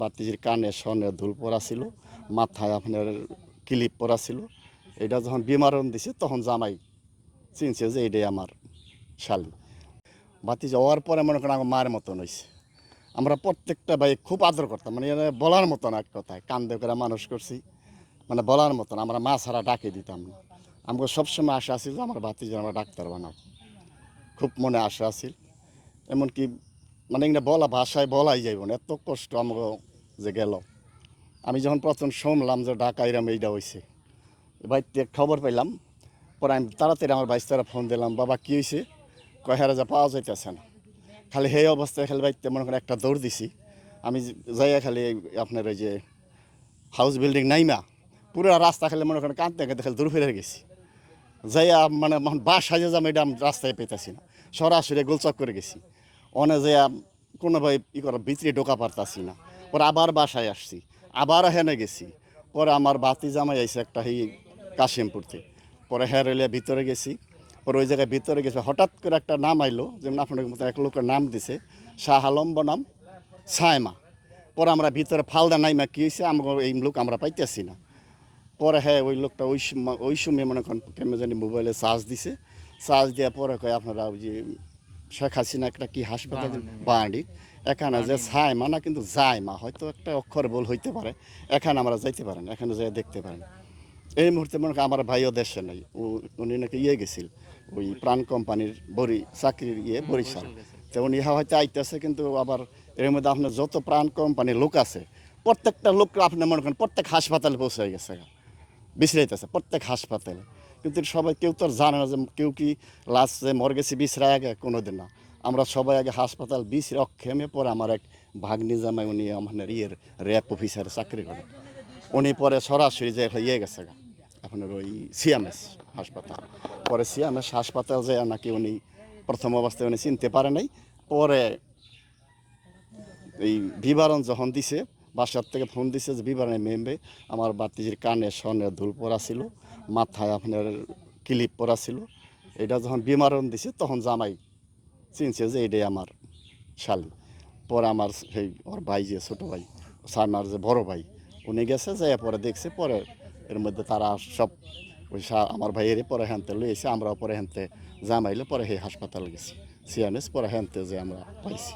বাতিজির কানে স্বর্ণের দুল পরা ছিল, মাথায় আপনার ক্লিপ পরা ছিল। এটা যখন বিমারণ দিছে তখন জামাই চিনছে যে এটাই আমার শালি। বাতিজা হওয়ার পরে মনে করেন আমার মায়ের মতন হয়েছে। আমরা প্রত্যেকটা ভাই খুব আদর করতাম, মানে এরা বলার মতন এক কথায় কান্দে করে মানুষ করছি, মানে বলার মতন। আমরা মা ছাড়া ডাকে দিতাম না। আমাকে সবসময় আশা আছিল যে আমার বাতিজা আমরা ডাক্তার বানাবো, খুব মনে আশা আছিল। এমনকি মানে এগুলো বলা ভাষায় বলাই যাইব না, এত কষ্ট আমাকে যে গেল। আমি যখন প্রথম শুনলাম যে ঢাকা এরম এইটা হয়েছে, বাড়িতে খবর পাইলাম। পরে আমি তাড়াতাড়ি আমার বাইস্তারা ফোন দিলাম, বাবা কী হয়েছে? কয়হারা যা পাওয়া যাইতেছে না। খালি সেই অবস্থায় খালি বাড়িতে মনে করেন একটা দৌড় দিছি। আমি যাইয়া খালি আপনার ওই যে হাউস বিল্ডিং নাইমা পুরো রাস্তা খালি মনে করেন কাঁদতে কাঁদতে খালি দূর ফিরে গেছি। যাইয়া মানে বাসায় যে যাম এটা আমি রাস্তায় পেতেছি না, সরাসরি গোলচক করে গেছি। অনে যাইয়া কোনোভাবে করা ভিতরে ঢোকা পারতাছি না। পরে আবার বাসায় আসছি, আবার হেনে গেছি। পরে আমার বাতি জামাই আইসে একটা এই কাশিমপুর থেকে। পরে হ্যাঁ রেলে ভিতরে গেছি। পরে ওই জায়গায় ভিতরে গেছে, হঠাৎ করে একটা নাম আইলো, যেমন আপনার মতো এক লোকের নাম দিছে শাহ আলম বনাম ছায়মা। পরে আমরা ভিতরে ফালদা নাইমা কী হয়েছে আমাকে এই লোক আমরা পাইতেছি না। পরে হ্যাঁ ওই লোকটা ওই সময় মনে করেন কেমন জানি মোবাইলে চার্জ দিছে। চার্জ দেওয়ার পরে কয় আপনারা ওই যে শেখ হাসিনা একটা কি হাসপাতাল বাঙালি এখানে যে ছায় মানা কিন্তু যায় মা, হয়তো একটা অক্ষর বল হইতে পারে, এখানে আমরা যাইতে পারেন, এখানে যাই দেখতে পারেন। এই মুহূর্তে মনে করেন আমার ভাইও দেশে নেই, উনি নাকি গেছিল ওই প্রাণ কোম্পানির চাকরির বরিশাল। তো উনি হয়তো আইতেছে, কিন্তু আবার এর মধ্যে আপনার যত প্রাণ কোম্পানির লোক আছে প্রত্যেকটা লোক আপনি মনে করেন প্রত্যেক হাসপাতালে পৌঁছে গেছে, বিশ্রাইতেছে প্রত্যেক হাসপাতালে। কিন্তু সবাই কেউ তো আর জানে না যে কেউ কি লাস্ট যে মরে গেছে বিশ্রায় আগে কোনো দিন না। আমরা সবাই আগে হাসপাতাল বিশ্রে অক্ষেমে। পরে আমার এক ভাগ্নি জামাই, উনি আমার র্যাব অফিসারে চাকরি করেন, উনি পরে সরাসরি যে গেছে আপনার ওই সিএমএস হাসপাতাল। পরে সিএমএস হাসপাতাল যে নাকি উনি প্রথম অবস্থায় উনি চিনতে পারে নাই। পরে এই বিবরণ যখন দিছে, বাসার থেকে ফোন দিছে যে বিবরণে মেমবে আমার বাতিজির কানে স্বর্ণের দুল পরা ছিল, মাথায় আপনার ক্লিপ পরা ছিল। এটা যখন বিবরণ দিছে তখন জামাই চিনছে যে এটাই আমার শালি। পরে আমার সেই ওর ভাই যে ছোটো ভাই, সারনার যে বড় ভাই, উনি গেছে যাই পরে দেখছে। পরে এর মধ্যে তারা সব ওই আমার ভাইয়ের পরে হ্যানতে লইয়েছে, আমরাও পরে হ্যানতে জামাইলে পরে সেই হাসপাতাল গেছি সিএমএস। পরে হ্যানতে যে আমরা পাইছি।